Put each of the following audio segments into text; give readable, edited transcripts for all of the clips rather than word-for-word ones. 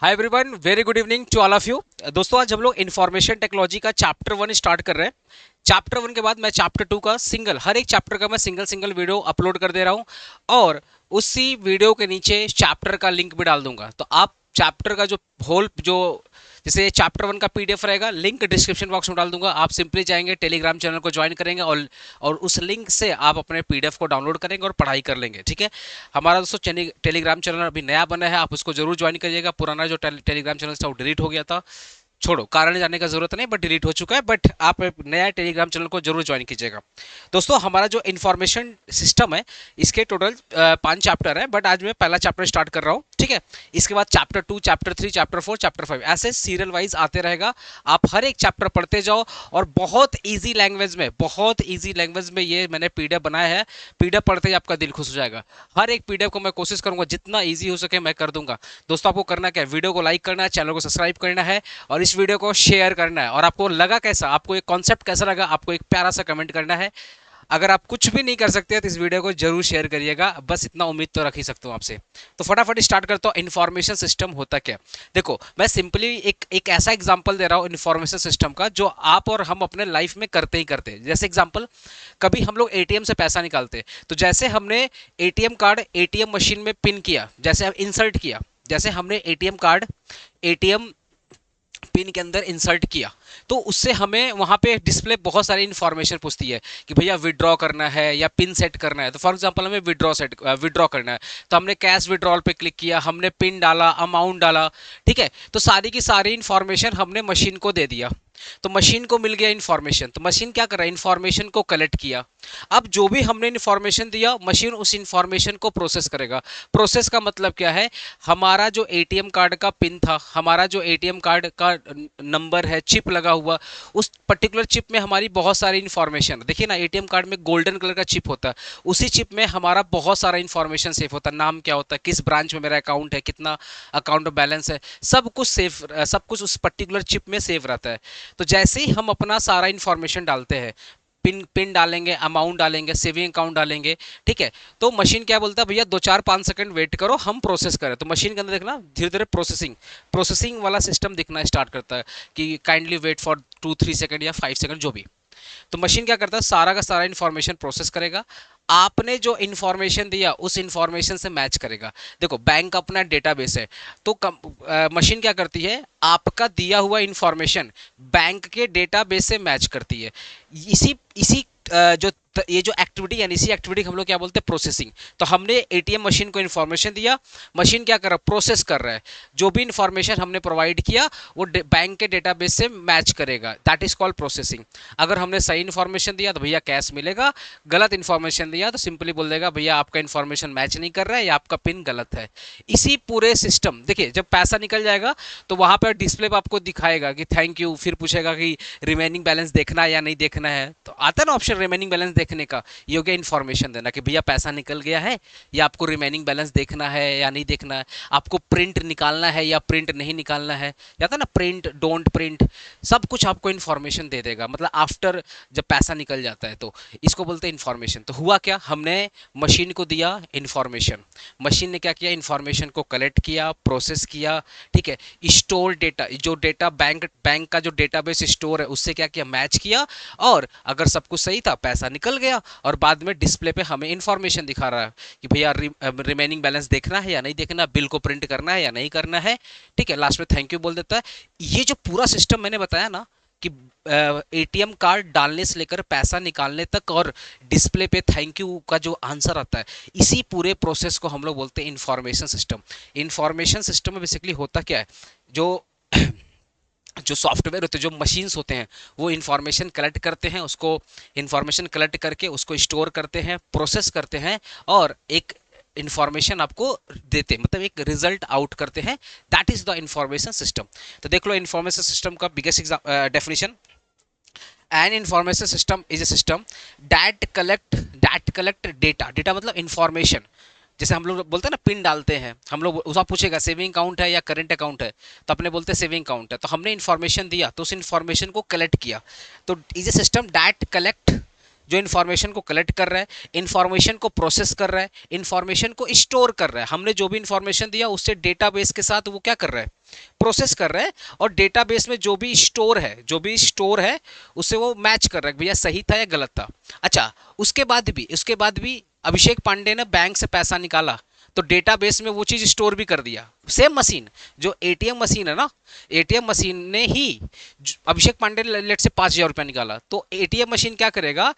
Hi everyone, very good evening to all of you. दोस्तों, आज हम लोग इंफॉर्मेशन टेक्नोलॉजी का चैप्टर 1 स्टार्ट कर रहे हैं। चैप्टर 1 के बाद मैं चैप्टर 2 का हर एक चैप्टर का मैं सिंगल सिंगल वीडियो अपलोड कर दे रहा हूं और उसी वीडियो के नीचे चैप्टर का लिंक भी डाल दूंगा। तो आप चैप्टर का जो जैसे चैप्टर 1 का पीडीएफ रहेगा, लिंक डिस्क्रिप्शन बॉक्स में डाल दूंगा। आप सिंपली जाएंगे, टेलीग्राम चैनल को ज्वाइन करेंगे और उस लिंक से आप अपने पीडीएफ को डाउनलोड करेंगे और पढ़ाई कर लेंगे। ठीक है। हमारा दोस्तों टेलीग्राम चैनल अभी नया बना है, आप उसको जरूर ज्वाइन करिएगा। पुराना जो टेलीग्राम चैनल था वो डिलीट हो गया था। छोड़ो, कारण जानने का जरूरत नहीं, बट डिलीट हो चुका है। बट आप नया टेलीग्राम चैनल को जरूर ज्वाइन कीजिएगा। दोस्तों, हमारा जो इंफॉर्मेशन सिस्टम है, इसके टोटल 5 चैप्टर है, बट आज मैं पहला चैप्टर स्टार्ट कर रहा हूँ। ठीक है। इसके बाद चैप्टर 2, चैप्टर 3, चैप्टर 4, चैप्टर 5 ऐसे सीरियल वाइज आते रहेगा। आप हर एक चैप्टर पढ़ते जाओ और बहुत ईजी लैंग्वेज में ये मैंने पीडीएफ बनाया है। पीडीएफ पढ़ते ही आपका दिल खुश हो जाएगा। हर एक पीडीएफ को मैं कोशिश करूंगा जितना ईजी हो सके मैं कर दूंगा। दोस्तों, आपको करना क्या है, वीडियो को लाइक करना है, चैनल को सब्सक्राइब करना है और इस वीडियो को शेयर करना है। और आपको लगा कैसा, आपको एक कॉन्सेप्ट कैसा लगा, आपको एक प्यारा सा कमेंट करना है। अगर आप कुछ भी नहीं कर सकते तो इस वीडियो को जरूर शेयर करिएगा। बस इतना उम्मीद तो रख ही सकता हूं आपसे। तो फटाफट स्टार्ट करता हूं। इंफॉर्मेशन सिस्टम होता क्या। देखो, मैं सिंपली एक ऐसा एग्जांपल दे रहा हूं इंफॉर्मेशन सिस्टम का, जो आप और हम अपने लाइफ में करते ही करते हैं। जैसे एग्जांपल, कभी हम लोग एटीएम से पैसा निकालते, तो जैसे हमने एटीएम कार्ड एटीएम मशीन में पिन किया, जैसे इंसर्ट किया, जैसे हमने एटीएम कार्ड एटीएम पिन के अंदर इंसर्ट किया, तो उससे हमें वहां पे डिस्प्ले बहुत सारी इंफॉर्मेशन पूछती है कि भैया विड्रॉ करना है या पिन सेट करना है। तो फॉर एग्जांपल हमें विड्रॉ करना है, तो हमने कैश विड्रॉल पे क्लिक किया, हमने पिन डाला, अमाउंट डाला। ठीक है। तो सारी की सारी इंफॉर्मेशन हमने मशीन को दे दिया, तो मशीन को मिल गया इंफॉर्मेशन। तो मशीन क्या कर रहा है, इंफॉर्मेशन को कलेक्ट किया। अब जो भी हमने इंफॉर्मेशन दिया, मशीन उस इंफॉर्मेशन को प्रोसेस करेगा। प्रोसेस का मतलब क्या है, हमारा जो एटीएम कार्ड का पिन था, हमारा जो एटीएम कार्ड का नंबर है, चिप लगा हुआ, उस पर्टिकुलर चिप में हमारी बहुत सारी इंफॉर्मेशन। देखिए ना, एटीएम कार्ड में गोल्डन कलर का चिप होता है, उसी चिप में हमारा बहुत सारा इंफॉर्मेशन सेव होता है। नाम क्या होता है, किस ब्रांच में मेरा अकाउंट है, कितना अकाउंट बैलेंस है, सब कुछ उस पर्टिकुलर चिप में सेव रहता है। तो जैसे ही हम अपना सारा इंफॉर्मेशन डालते हैं, पिन पिन डालेंगे, अमाउंट डालेंगे, सेविंग अकाउंट डालेंगे, ठीक है, तो मशीन क्या बोलता है, भैया 2 4 5 सेकंड वेट करो, हम प्रोसेस करें। तो मशीन के अंदर देखना धीरे धीरे प्रोसेसिंग वाला सिस्टम दिखना स्टार्ट करता है कि काइंडली वेट फॉर 2 3 सेकंड या 5 सेकंड, जो भी। तो मशीन क्या करता है, सारा का सारा इंफॉर्मेशन प्रोसेस करेगा। आपने जो इंफॉर्मेशन दिया उस इंफॉर्मेशन से मैच करेगा। देखो, बैंक अपना डेटाबेस है, तो मशीन क्या करती है, आपका दिया हुआ इंफॉर्मेशन बैंक के डेटाबेस से मैच करती है। इसी इसी ये जो एक्टिविटी, यानी इसी एक्टिविटी हम लोग क्या बोलते हैं, प्रोसेसिंग। तो हमने एटीएम मशीन को इंफॉर्मेशन दिया, मशीन क्या कर रहा है, प्रोसेस कर रहा है। जो भी इंफॉर्मेशन हमने प्रोवाइड किया वो बैंक के डेटाबेस से मैच करेगा, दैट इज कॉल्ड प्रोसेसिंग। अगर हमने सही इंफॉर्मेशन दिया तो भैया कैश मिलेगा, गलत इंफॉर्मेशन दिया तो सिंपली बोल देगा भैया आपका इंफॉर्मेशन मैच नहीं कर रहा है या आपका पिन गलत है। इसी पूरे सिस्टम, देखिए, जब पैसा निकल जाएगा तो वहां पर डिस्प्ले पर आपको दिखाएगा कि थैंक यू, फिर पूछेगा कि रिमेनिंग बैलेंस देखना है या नहीं देखना है। तो आता है ना ऑप्शन रिमेनिंग बैलेंस देखने का, ये हो गया इन्फॉर्मेशन देना कि भैया पैसा निकल गया है, या आपको रिमेनिंग बैलेंस देखना है या नहीं देखना है, आपको प्रिंट निकालना है या प्रिंट नहीं निकालना है, या था ना प्रिंट डोंट प्रिंट, सब कुछ आपको इन्फॉर्मेशन दे देगा। मतलब आफ्टर जब पैसा निकल जाता है, तो इसको बोलते हैं इन्फॉर्मेशन। तो हुआ क्या, हमने मशीन को दिया इन्फॉर्मेशन, मशीन ने क्या किया, इन्फॉर्मेशन को कलेक्ट किया, प्रोसेस किया। ठीक है। स्टोर डेटा, जो डेटा बैंक का जो डेटाबेस स्टोर है उससे क्या किया, मैच किया, और अगर सब कुछ सही था पैसा निकल गया, और बाद में डिस्प्ले पे हमें इंफॉर्मेशन दिखा रहा है कि भैया रिमेनिंग बैलेंस देखना है या नहीं देखना, बिल को प्रिंट करना है या नहीं करना है। ठीक है। लास्ट में थैंक यू बोल देता है। ये जो पूरा सिस्टम मैंने बताया ना कि एटीएम कार्ड डालने से लेकर पैसा निकालने तक और डिस्प्ले पे थैंक यू का जो आंसर आता है, इसी पूरे प्रोसेस को हम लोग बोलते हैं इंफॉर्मेशन सिस्टम। इंफॉर्मेशन सिस्टम में बेसिकली होता क्या है, जो जो सॉफ्टवेयर होते हैं, जो मशीन्स होते हैं, वो इंफॉर्मेशन कलेक्ट करते हैं, उसको इंफॉर्मेशन कलेक्ट करके उसको स्टोर करते हैं, प्रोसेस करते हैं, और एक इंफॉर्मेशन आपको देते हैं, मतलब एक रिजल्ट आउट करते हैं। That is the information system. तो देख लो, इंफॉर्मेशन सिस्टम का biggest definition, an information system is a system that collect data मतलब इंफॉर्मेशन। जैसे हम लोग बोलते हैं ना, पिन डालते हैं हम लोग, उसका पूछेगा सेविंग अकाउंट है या करेंट अकाउंट है, तो अपने बोलते हैं सेविंग अकाउंट है। तो हमने इन्फॉर्मेशन दिया तो उस इन्फॉर्मेशन को कलेक्ट किया। तो is a system that collect, जो इन्फॉर्मेशन को कलेक्ट कर रहा है, इन्फॉर्मेशन को प्रोसेस कर रहा है, इन्फॉर्मेशन को स्टोर कर रहा है। हमने जो भी इन्फॉर्मेशन दिया उससे डेटाबेस के साथ वो क्या कर रहा है, प्रोसेस कर रहा है, और डेटाबेस में जो भी स्टोर है उससे वो मैच कर रहा है भैया सही था या गलत था। अच्छा, उसके बाद भी अभिषेक पांडे ने बैंक से पैसा निकाला तो डेटाबेस में वो चीज स्टोर भी कर दिया। सेम मशीन, जो एटीएम मशीन है ना, एटीएम मशीन ने ही अभिषेक पांडे ने लेट से 5,000 रुपया निकाला, तो एटीएम मशीन क्या करेगा,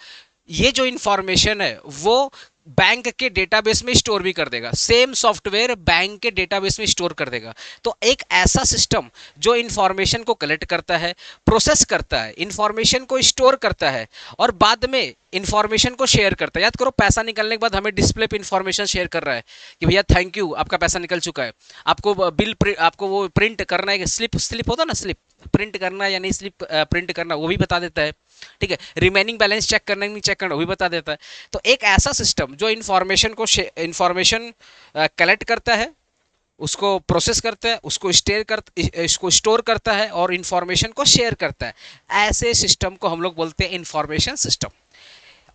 ये जो इंफॉर्मेशन है वो बैंक के डेटाबेस में स्टोर भी कर देगा। सेम सॉफ्टवेयर बैंक के डेटाबेस में स्टोर कर देगा। तो एक ऐसा सिस्टम जो इंफॉर्मेशन को कलेक्ट करता है, प्रोसेस करता है, इंफॉर्मेशन को स्टोर करता है और बाद में इंफॉर्मेशन को शेयर करता है। याद करो, पैसा निकलने के बाद हमें डिस्प्ले पे इंफॉर्मेशन शेयर कर रहा है कि भैया थैंक यू, आपका पैसा निकल चुका है। आपको वो प्रिंट करना है, स्लिप होता ना, स्लिप प्रिंट करना है या नहीं, स्लिप प्रिंट करना, वो भी बता देता है। ठीक है, रिमेनिंग बैलेंस चेक करना नहीं चेक करना, वो भी बता देता है। तो एक ऐसा सिस्टम जो इंफॉर्मेशन कलेक्ट करता है, उसको प्रोसेस करता है, उसको स्टोर करता है और इंफॉर्मेशन को शेयर करता है, ऐसे सिस्टम को हम लोग बोलते हैं इंफॉर्मेशन सिस्टम।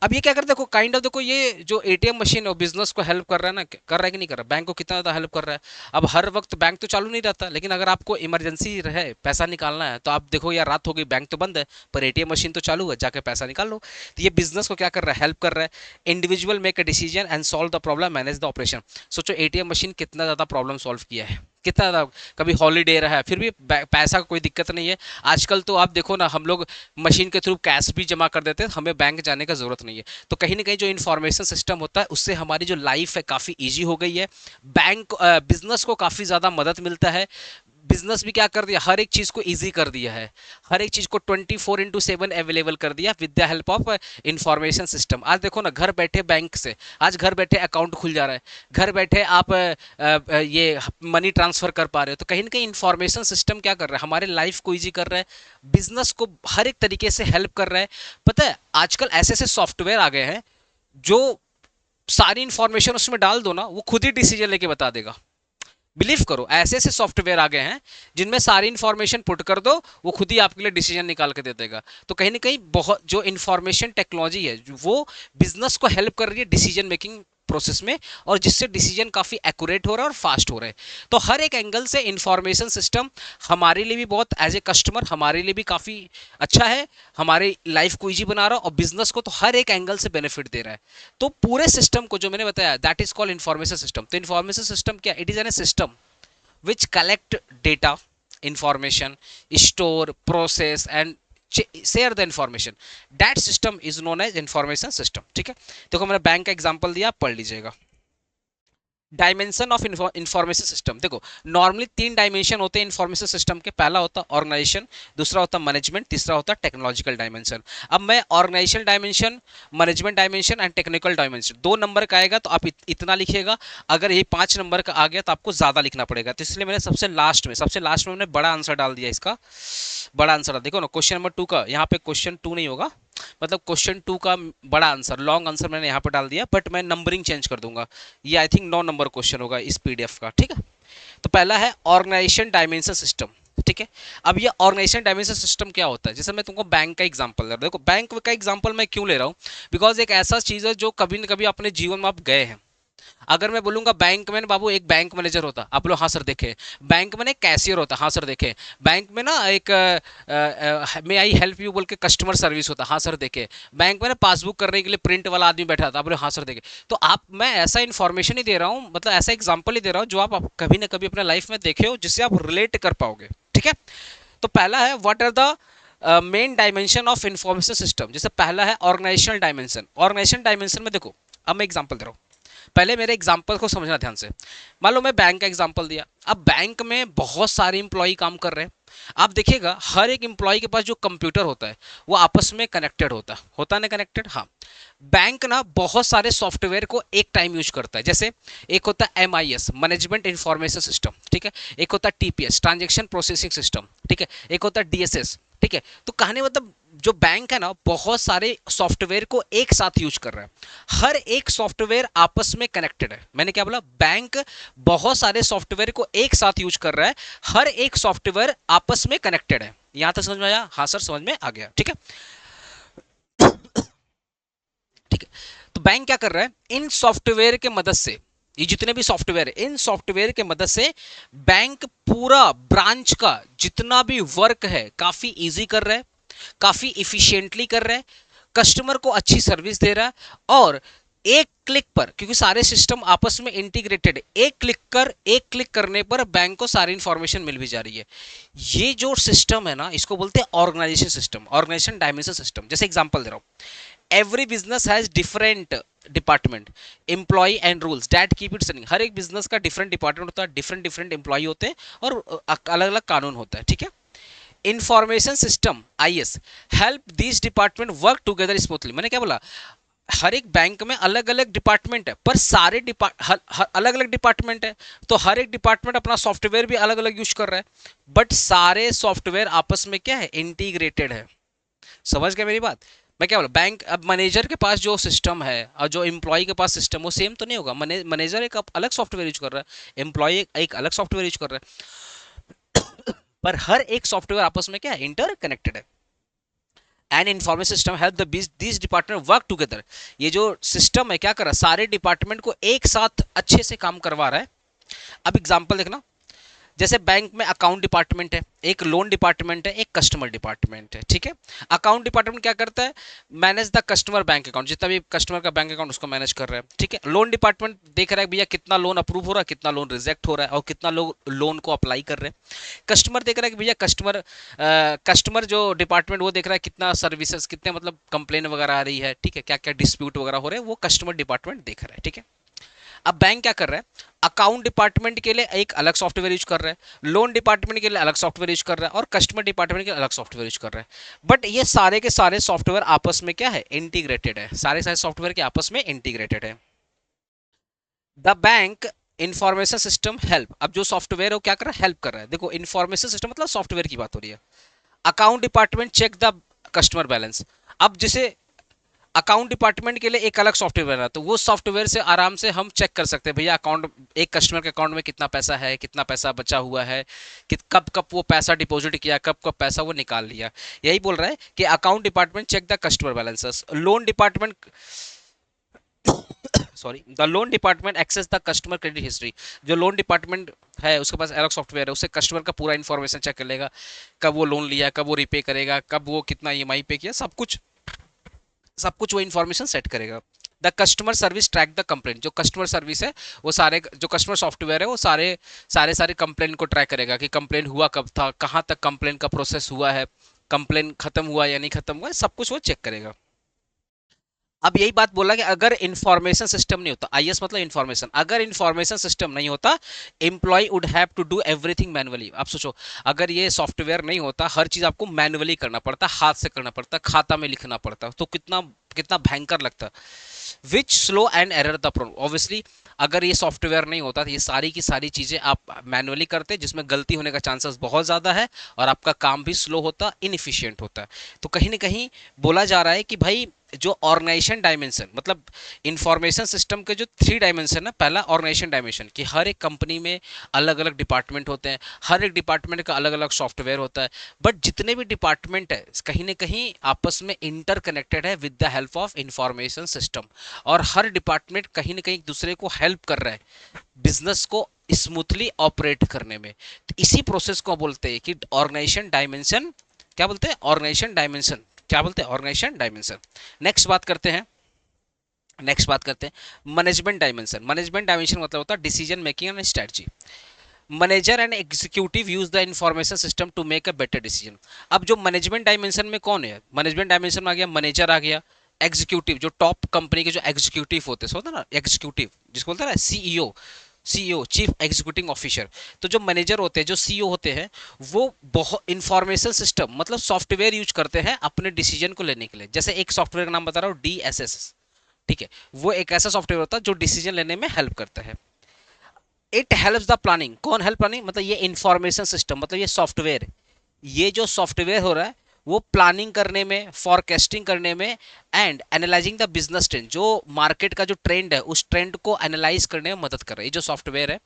अब ये क्या करता है, देखो काइंड ऑफ, देखो ये जो एटीएम मशीन है वो बिजनेस को हेल्प कर रहा है ना, कर रहा है कि नहीं कर रहा, बैंक को कितना ज़्यादा हेल्प कर रहा है। अब हर वक्त बैंक तो चालू नहीं रहता, लेकिन अगर आपको इमरजेंसी रहे, पैसा निकालना है, तो आप देखो यार रात हो गई, बैंक तो बंद है पर एटीएम मशीन तो चालू है, जाके पैसा निकाल लो। तो ये बिजनेस को क्या कर रहा है, हेल्प कर रहा है। Individual make a decision and solve the problem, manage the operation. सोचो एटीएम मशीन कितना ज़्यादा प्रॉब्लम सॉल्व किया है, कितना ज़्यादा। कभी हॉलीडे रहा है फिर भी पैसा का कोई दिक्कत नहीं है। आजकल तो आप देखो ना, हम लोग मशीन के थ्रू कैश भी जमा कर देते हैं, हमें बैंक जाने का जरूरत नहीं है। तो कहीं ना कहीं जो इन्फॉर्मेशन सिस्टम होता है उससे हमारी जो लाइफ है काफ़ी ईजी हो गई है। बिजनेस को काफ़ी ज़्यादा मदद मिलता है। बिजनेस भी क्या कर दिया, हर एक चीज़ को इजी कर दिया है, हर एक चीज़ को 24/7 अवेलेबल कर दिया with the help of information system. आज देखो ना, घर बैठे बैंक से आज घर बैठे अकाउंट खुल जा रहा है, घर बैठे आप ये मनी ट्रांसफर कर पा रहे हो। तो कहीं ना कहीं इंफॉर्मेशन सिस्टम क्या कर रहा है, हमारे लाइफ को ईजी कर रहा है, बिजनेस को हर एक तरीके से हेल्प कर रहा है। पता है आजकल ऐसे ऐसे सॉफ्टवेयर आ गए हैं जो सारी इंफॉर्मेशन उसमें डाल दो ना, वो खुद ही डिसीजन लेके बता देगा। बिलीव करो, ऐसे ऐसे सॉफ्टवेयर आ गए हैं जिनमें सारी इंफॉर्मेशन पुट कर दो, वो खुद ही आपके लिए डिसीजन निकाल के दे देगा। तो कहीं ना कहीं बहुत जो इंफॉर्मेशन टेक्नोलॉजी है वो बिजनेस को हेल्प कर रही है डिसीजन मेकिंग प्रोसेस में, और जिससे डिसीजन काफ़ी एक्यूरेट हो रहा है और फास्ट हो रहा है। तो हर एक एंगल से इंफॉर्मेशन सिस्टम हमारे लिए भी बहुत, एज ए कस्टमर हमारे लिए भी काफ़ी अच्छा है, हमारी लाइफ को ईजी बना रहा है और बिजनेस को तो हर एक एंगल से बेनिफिट दे रहा है। तो पूरे सिस्टम को जो मैंने बताया, that is called information system. तो इंफॉर्मेशन सिस्टम क्या, it is an a system which collect data, information, store, process and share the information. That system is known as information system। ठीक है, देखो मैंने बैंक का एग्जांपल दिया, पढ़ लीजिएगा। डायमेंशन ऑफ इंफॉर्मेशन सिस्टम, देखो नॉर्मली 3 डायमेंशन होते हैं इंफॉर्मेशन सिस्टम के। पहला होता है ऑर्गेनाइजेशन, दूसरा होता है मैनेजमेंट, तीसरा होता है टेक्नोलॉजिकल डायमेंशन। अब मैं organisation dimension, management dimension and technical dimension 2 number का आएगा तो आप इतना लिखिएगा। अगर ये 5 नंबर का आ गया तो आपको ज़्यादा लिखना पड़ेगा। तो इसलिए मैंने सबसे लास्ट में मैंने बड़ा आंसर डाल दिया। इसका बड़ा आंसर देखो ना, क्वेश्चन नंबर 2 का, यहाँ पे क्वेश्चन 2 नहीं होगा, मतलब क्वेश्चन 2 का बड़ा आंसर, लॉन्ग आंसर मैंने यहाँ पर डाल दिया, बट मैं नंबरिंग चेंज कर दूंगा। ये आई थिंक 9 नंबर क्वेश्चन होगा इस पीडीएफ का। ठीक है, तो पहला है ऑर्गेनाइजेशन डायमेंशन सिस्टम। ठीक है, अब ये ऑर्गेनाइजेशन डायमेंशन सिस्टम क्या होता है, जैसे मैं तुमको बैंक का एग्जांपल दे रहा हूं। देखो बैंक का एग्जांपल मैं क्यों ले रहा हूं, बिकॉज एक ऐसा चीज है जो कभी न कभी अपने जीवन में आप गए हैं। अगर मैं बोलूंगा बैंक में बाबू एक बैंक मैनेजर होता, आप लोग हाँ सर देखे। बैंक में एक कैशियर होता, हाँ सर देखे। बैंक में ना एक मे आई हेल्प यू बोल के कस्टमर सर्विस होता, हाँ सर देखे। बैंक में ना पासबुक करने के लिए प्रिंट वाला आदमी बैठा था, आप लोग हाँ सर देखे। तो आप, मैं ऐसा इन्फॉर्मेशन ही दे रहा हूँ, मतलब ऐसा एग्जाम्पल ही दे रहा हूँ जो आप कभी ना कभी अपने लाइफ में देखे हो, जिससे आप रिलेट कर पाओगे। ठीक है, तो पहला है what are the main dimension of information system. जैसे पहला है ऑर्गेनाइजेशनल डायमेंशन। ऑर्गेनाइजेशन डायमेंशन में देखो, अब मैं एग्जांपल दे रहा हूँ, पहले मेरे एग्जांपल को समझना ध्यान से। मान लो मैं बैंक का एग्जांपल दिया। अब बैंक में बहुत सारे इंप्लॉय काम कर रहे हैं। आप देखिएगा हर एक इंप्लॉय के पास जो कंप्यूटर होता है वो आपस में कनेक्टेड होता ना कनेक्टेड। हाँ, बैंक ना बहुत सारे सॉफ्टवेयर को एक टाइम यूज करता है। जैसे एक होता है MIS, मैनेजमेंट इंफॉर्मेशन सिस्टम। ठीक है, एक होता है TPS, ट्रांजेक्शन प्रोसेसिंग सिस्टम। ठीक है, एक होता है DSS। ठीक है, तो कहने मतलब जो बैंक है ना बहुत सारे सॉफ्टवेयर को एक साथ यूज कर रहा है, हर एक सॉफ्टवेयर आपस में कनेक्टेड है। मैंने क्या बोला, बैंक बहुत सारे सॉफ्टवेयर को एक साथ यूज कर रहा है, हर एक सॉफ्टवेयर आपस में कनेक्टेड है। यहां तक समझ में आया? हाँ सर समझ में आ गया। ठीक है, ठीक है। तो बैंक क्या कर रहा है, इन सॉफ्टवेयर के मदद से, ये जितने भी सॉफ्टवेयर है, इन सॉफ्टवेयर के मदद से बैंक पूरा ब्रांच का जितना भी वर्क है काफी इजी कर रहा है, काफी इफिशिएंटली कर रहा है, कस्टमर को अच्छी सर्विस दे रहा है। और एक क्लिक पर, क्योंकि सारे सिस्टम आपस में इंटीग्रेटेड, एक क्लिक करने पर बैंक को सारी इंफॉर्मेशन मिल भी जा रही है। ये जो सिस्टम है ना, इसको बोलते हैं organisation system, organisation dimension system. जैसे एग्जांपल दे रहा हूं, every business has different department, employ and rules that keep it running. हर एक बिजनेस का डिफरेंट डिपार्टमेंट होता है, डिफरेंट डिफरेंट एम्प्लॉय होते हैं और अलग अलग कानून होता है, ठीक है। Information system is help this department work together smoothly. मैंने क्या बोला, हर एक बैंक में अलग अलग डिपार्टमेंट है, पर सारे अलग अलग डिपार्टमेंट है, तो हर एक डिपार्टमेंट अपना सॉफ्टवेयर भी अलग अलग यूज कर रहा है, बट सारे सॉफ्टवेयर आपस में क्या है, इंटीग्रेटेड है। समझ गए मेरी बात। मैं क्या बोला, बैंक अब मैनेजर के पास जो सिस्टम है और जो एम्प्लॉय के पास सिस्टम, वो सेम तो नहीं होगा। मैनेजर एक अलग सॉफ्टवेयर यूज कर रहा है, एम्प्लॉय एक अलग सॉफ्टवेयर यूज कर रहा है, पर हर एक सॉफ्टवेयर आपस में क्या है, इंटर कनेक्टेड है। And information system help the this department work together. ये जो सिस्टम है क्या कर रहा है, सारे डिपार्टमेंट को एक साथ अच्छे से काम करवा रहा है। अब एग्जांपल देखना, जैसे बैंक में अकाउंट डिपार्टमेंट है, एक लोन डिपार्टमेंट है, एक कस्टमर डिपार्टमेंट है, ठीक है। अकाउंट डिपार्टमेंट क्या करता है, manage the customer bank account, जितना भी कस्टमर का बैंक अकाउंट उसको मैनेज कर रहा है, ठीक है। लोन डिपार्टमेंट देख रहा है भैया कितना लोन अप्रूव हो रहा है, कितना लोन रिजेक्ट हो रहा है, और कितना लोग लोन को अप्लाई कर रहे हैं। कस्टमर देख रहा है कि भैया कस्टमर जो डिपार्टमेंट वो देख रहा है कितना सर्विसेज, कितने मतलब कंप्लेन वगैरह आ रही है, ठीक है, क्या क्या डिस्प्यूट वगैरह हो रहे हैं, वो कस्टमर डिपार्टमेंट देख रहा है, ठीक है। अब बैंक क्या कर रहा है, अकाउंट डिपार्टमेंट के लिए एक अलग सॉफ्टवेयर यूज कर रहा है, लोन डिपार्टमेंट के लिए अलग सॉफ्टवेयर यूज कर रहा है, और कस्टमर डिपार्टमेंट के लिए अलग सॉफ्टवेयर यूज कर रहा है। बट ये सारे के सारे सॉफ्टवेयर आपस में क्या है, इंटीग्रेटेड है, सारे सारे सॉफ्टवेयर के आपस में इंटीग्रेटेड है। The bank information system help, अब जो सॉफ्टवेयर है वो क्या कर रहा है, हेल्प कर रहा है। देखो इंफॉर्मेशन सिस्टम मतलब सॉफ्टवेयर की बात हो रही है। Account department check the customer balance. अब जैसे अकाउंट डिपार्टमेंट के लिए एक अलग सॉफ्टवेयर है, तो वो सॉफ्टवेयर से आराम से हम चेक कर सकते हैं भैया अकाउंट, एक कस्टमर के अकाउंट में कितना पैसा है, कितना पैसा बचा हुआ है, कि कब कब वो पैसा डिपॉजिट किया, कब कब पैसा वो निकाल लिया। यही बोल रहा है कि account department check the customer balances, loan department sorry the loan department access the customer credit history. जो लोन डिपार्टमेंट है उसके पास अलग सॉफ्टवेयर है, उससे कस्टमर का पूरा इन्फॉर्मेशन चेक कर लेगा, कब वो लोन लिया, कब वो रिपे करेगा, कब वो कितना ईएमआई पे किया, सब कुछ वो इन्फॉर्मेशन सेट करेगा। The customer service track the complaint, जो कस्टमर सर्विस है वो सारे, जो कस्टमर सॉफ्टवेयर है वो सारे कंप्लेंट को ट्रैक करेगा कि कंप्लेंट हुआ कब था, कहाँ तक कंप्लेंट का प्रोसेस हुआ है, कंप्लेंट खत्म हुआ या नहीं खत्म हुआ, सब कुछ वो चेक करेगा। अब यही बात बोला कि अगर इंफॉर्मेशन सिस्टम नहीं होता, आईएस मतलब इंफॉर्मेशन, अगर इंफॉर्मेशन सिस्टम नहीं होता, employ would have to do everything manually. आप सोचो, अगर ये सॉफ्टवेयर नहीं होता, हर चीज आपको मैनुअली करना पड़ता, हाथ से करना पड़ता, खाता में लिखना पड़ता, तो कितना कितना भयंकर लगता। Which slow and error the problem, obviously अगर ये सॉफ्टवेयर नहीं होता तो ये सारी की सारी चीजें आप मैनुअली करते, जिसमें गलती होने का चांसेस बहुत ज्यादा है, और आपका काम भी स्लो होता, इनएफिशिएंट होता है। तो कहीं ना कहीं बोला जा रहा है कि भाई जो ऑर्गेनाइजेशन डायमेंशन, मतलब इंफॉर्मेशन सिस्टम के जो 3 डायमेंशन है, पहला ऑर्गेनाइजेशन डायमेंशन कि हर एक कंपनी में अलग अलग डिपार्टमेंट होते हैं, हर एक डिपार्टमेंट का अलग अलग सॉफ्टवेयर होता है, बट जितने भी डिपार्टमेंट है कहीं ना कहीं आपस में इंटर कनेक्टेड है with the help of information system, और हर डिपार्टमेंट कहीं ना कहीं एक दूसरे को हेल्प कर रहा है बिजनेस को स्मूथली ऑपरेट करने में। तो इसी प्रोसेस को बोलते हैं कि ऑर्गेनाइजेशन डायमेंशन, क्या बोलते हैं, ऑर्गेनाइजेशन डायमेंशन, क्या बोलते हैं, ऑर्गेनाइजेशन डायमेंशन। नेक्स्ट बात करते हैं मैनेजमेंट डायमेंशन। मैनेजमेंट डायमेंशन मतलब होता है decision making and strategy. Manager and executive use the information system to make a better decision. अब जो मैनेजमेंट डायमेंशन में कौन है, मैनेजमेंट डायमेंशन में आ गया मैनेजर, आ गया एग्जीक्यूटिव, जो टॉप कंपनी के जो एग्जीक्यूटिव होते हैं, होता है ना एग्जीक्यूटिव, जिसको बोलते हैं ना सीईओ चीफ एग्जीक्यूटिव ऑफिसर। तो जो मैनेजर होते हैं, जो सीईओ होते हैं, वो बहुत इंफॉर्मेशन सिस्टम मतलब सॉफ्टवेयर यूज करते हैं अपने डिसीजन को लेने के लिए। जैसे एक सॉफ्टवेयर का नाम बता रहा हूँ, डीएसएस, ठीक है, वो एक ऐसा सॉफ्टवेयर होता है जो डिसीजन लेने में हेल्प करता है। इट हेल्प्स द प्लानिंग, कौन हेल्प प्लानिंग मतलब ये इंफॉर्मेशन सिस्टम, मतलब ये सॉफ्टवेयर, ये जो सॉफ्टवेयर हो रहा है वो प्लानिंग करने में, फॉरकास्टिंग करने में, and analysing the business trend, जो मार्केट का जो ट्रेंड है उस ट्रेंड को एनालाइज करने में मदद कर रहा है। ये जो सॉफ्टवेयर है,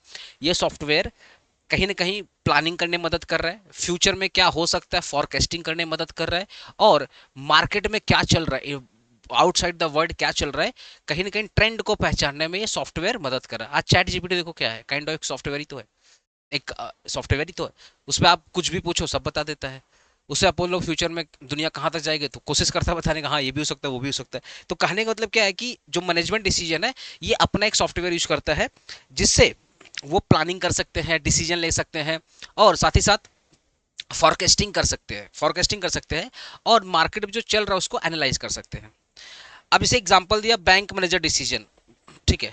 ये सॉफ्टवेयर कहीं ना कहीं प्लानिंग करने में मदद कर रहा है, फ्यूचर में क्या हो सकता है फॉरकास्टिंग करने में मदद कर रहा है, और मार्केट में क्या चल रहा है, आउटसाइड द वर्ल्ड क्या चल रहा है, कहीं ना कहीं ट्रेंड को पहचानने में ये सॉफ्टवेयर मदद कर रहा है। आज चैट जीपीटी देखो क्या है, काइंड ऑफ एक सॉफ्टवेयर ही तो है, एक सॉफ्टवेयर ही तो है। उसमें आप कुछ भी पूछो सब बता देता है। उससे अपन लोग फ्यूचर में दुनिया कहाँ तक जाएगी तो कोशिश करता है बताने का, हाँ ये भी हो सकता है वो भी हो सकता है। तो कहने का मतलब क्या है कि जो मैनेजमेंट डिसीजन है ये अपना एक सॉफ्टवेयर यूज करता है, जिससे वो प्लानिंग कर सकते हैं, डिसीजन ले सकते हैं, और साथ ही साथ फॉरकास्टिंग कर सकते हैं, और मार्केट में जो चल रहा है उसको एनालाइज कर सकते हैं। अब इसे एग्जांपल दिया बैंक मैनेजर डिसीजन, ठीक है।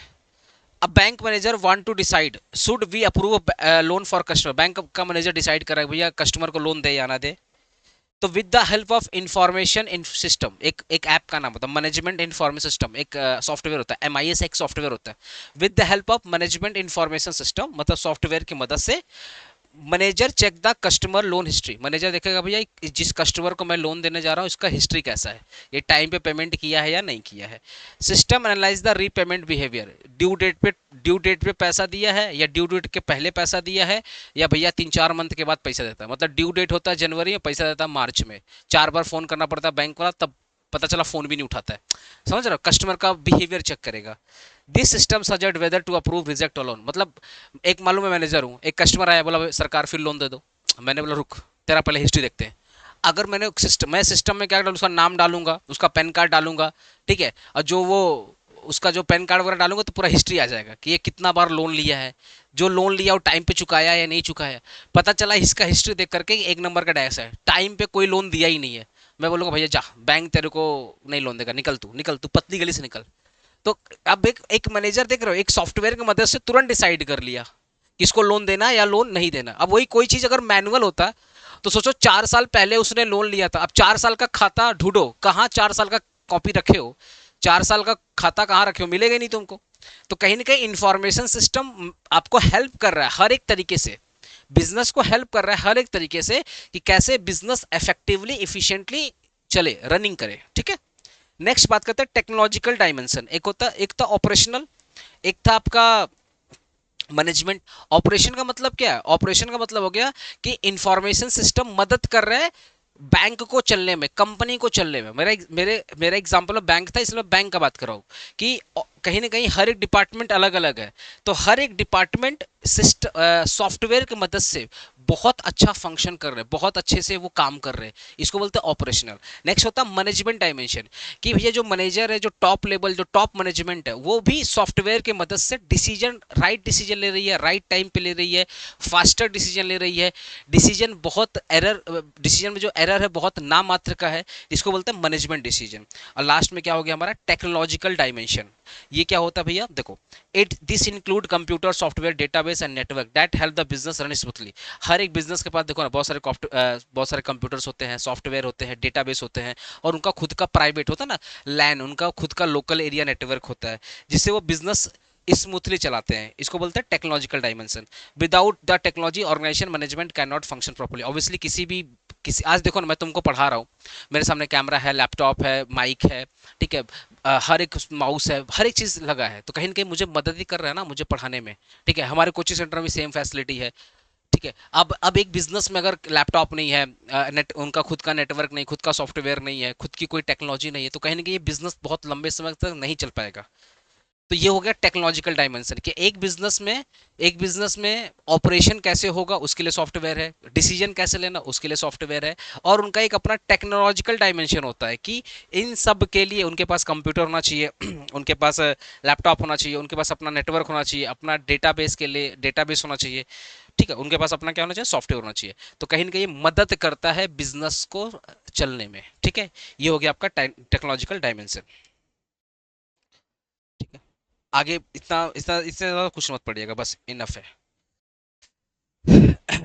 अब bank manager want to decide should we approve loan for customer, bank का मैनेजर डिसाइड कर रहा है भैया कस्टमर को लोन दे या ना दे। तो with the help of information in system, एक ऐप का नाम होता है मैनेजमेंट इंफॉर्मेशन सिस्टम, एक सॉफ्टवेयर होता है, एमआईएस एक सॉफ्टवेयर होता है। With the help of management information system मतलब सॉफ्टवेयर की मदद से manager check the customer loan history, manager देखेगा भैया जिस कस्टमर को मैं लोन देने जा रहा हूँ इसका हिस्ट्री कैसा है, ये टाइम पे पेमेंट किया है या नहीं किया है। System analyse the repayment behaviour, due date पे पैसा दिया है या ड्यू डेट के पहले पैसा दिया है, या भैया 3-4 मंथ के बाद पैसा देता है, मतलब ड्यू डेट होता है जनवरी में, पैसा देता है मार्च में, 4 बार फोन करना पड़ता है बैंक वाला, तब पता चला फोन भी नहीं उठाता है। समझ रहे हो, कस्टमर का बिहेवियर चेक करेगा। This system suggest whether to approve reject loan, मतलब एक मालूम है मैनेजर हूँ, एक कस्टमर आया बोला सरकार फिर लोन दे दो, मैंने बोला रुक तेरा पहले हिस्ट्री देखते हैं। अगर मैं सिस्टम में क्या डालूँ, उसका नाम डालूंगा, उसका पैन कार्ड डालूंगा, ठीक है, और जो वो उसका जो पैन कार्ड वगैरह डालूंगा तो पूरा हिस्ट्री आ जाएगा कि ये कितना बार लोन लिया है, जो लोन लिया वो टाइम पे चुकाया या नहीं चुकाया। पता चला इसका हिस्ट्री देख करके एक नंबर का डैश है, टाइम पे कोई लोन दिया ही नहीं है। मैं बोलूँगा भैया जा बैंक तेरे को नहीं लोन देगा, निकल तू पतली गली से निकल। तो अब एक मैनेजर देख रहे हो एक सॉफ्टवेयर की मदद से तुरंत डिसाइड कर लिया किसको लोन देना या लोन नहीं देना। अब वही कोई चीज अगर मैनुअल होता तो सोचो 4 साल पहले उसने लोन लिया था, अब 4 साल का खाता ढूंढो, कहाँ 4 साल का कॉपी रखे हो, 4 साल का खाता कहाँ रखे हो, मिलेगा नहीं तुमको। तो कहीं ना कहीं इंफॉर्मेशन सिस्टम आपको हेल्प कर रहा है हर एक तरीके से, बिजनेस को हेल्प कर रहा है हर एक तरीके से कि कैसे बिजनेस इफेक्टिवली इफिशिएंटली चले, रनिंग करे, ठीक है। नेक्स्ट बात करते हैं टेक्नोलॉजिकल डायमेंशन, एक था ऑपरेशनल, एक था आपका मैनेजमेंट। ऑपरेशन का मतलब क्या है, ऑपरेशन का मतलब हो गया कि इंफॉर्मेशन सिस्टम मदद कर रहा है बैंक को चलने में, कंपनी को चलने में। मेरा एग्जांपल बैंक था इसलिए बैंक का बात कर रहा हूँ कि कहीं ना कहीं हर एक डिपार्टमेंट अलग अलग है, तो हर एक डिपार्टमेंट सॉफ्टवेयर की मदद से बहुत अच्छा फंक्शन कर रहे हैं, बहुत अच्छे से वो काम कर रहे हैं, इसको बोलते हैं ऑपरेशनल। नेक्स्ट होता है मैनेजमेंट डायमेंशन, कि भैया जो मैनेजर है, जो टॉप लेवल, जो टॉप मैनेजमेंट है, वो भी सॉफ्टवेयर की मदद से राइट डिसीजन ले रही है, राइट टाइम पे ले रही है, फास्टर डिसीजन ले रही है। डिसीजन में जो एरर है बहुत नाम मात्र का है, जिसको बोलते हैं मैनेजमेंट डिसीजन। और लास्ट में क्या हो गया हमारा टेक्नोलॉजिकल डायमेंशन। ये क्या होता है भैया, देखो this include computer software database and network that help the business run smoothly. हर एक बिजनेस के पास देखो ना बहुत सारे कंप्यूटर्स होते हैं, सॉफ्टवेयर होते हैं, डेटाबेस होते हैं, और उनका खुद का प्राइवेट होता है ना लैन, उनका खुद का लोकल एरिया नेटवर्क होता है, जिससे वो बिजनेस स्मूथली चलाते हैं। इसको बोलते हैं technological dimension. Without the technology organisation management can not function properly. Obviously किसी आज देखो ना, मैं तुमको पढ़ा रहा हूँ, मेरे सामने कैमरा है, लैपटॉप है, माइक है, ठीक है, हर एक माउस है, हर एक चीज़ लगा है, तो कहीं ना कहीं मुझे मदद ही कर रहा है ना मुझे पढ़ाने में, ठीक है। हमारे कोचिंग सेंटर में सेम फैसिलिटी है, ठीक है। अब एक बिजनेस में अगर लैपटॉप नहीं है, उनका खुद का नेटवर्क नहीं, खुद का सॉफ्टवेयर नहीं है, खुद की कोई टेक्नोलॉजी नहीं है, तो कहीं ना कहीं ये बिजनेस बहुत लंबे समय तक नहीं चल पाएगा। तो ये हो गया टेक्नोलॉजिकल डायमेंशन कि एक बिजनेस में ऑपरेशन कैसे होगा उसके लिए सॉफ्टवेयर है, डिसीजन कैसे लेना उसके लिए सॉफ्टवेयर है, और उनका एक अपना टेक्नोलॉजिकल डायमेंशन होता है कि इन सब के लिए उनके पास कंप्यूटर होना चाहिए उनके पास लैपटॉप होना चाहिए, उनके पास अपना नेटवर्क होना चाहिए, अपना डेटाबेस के लिए डेटाबेस होना चाहिए, ठीक है, उनके पास अपना क्या होना चाहिए, सॉफ्टवेयर होना चाहिए। तो कहीं ना कहीं मदद करता है बिजनेस को चलने में, ठीक है। ये हो गया आपका टेक्नोलॉजिकल डायमेंशन, ठीक है। आगे इतना इतना इससे ज़्यादा कुछ मत पड़िएगा, बस इनफ है।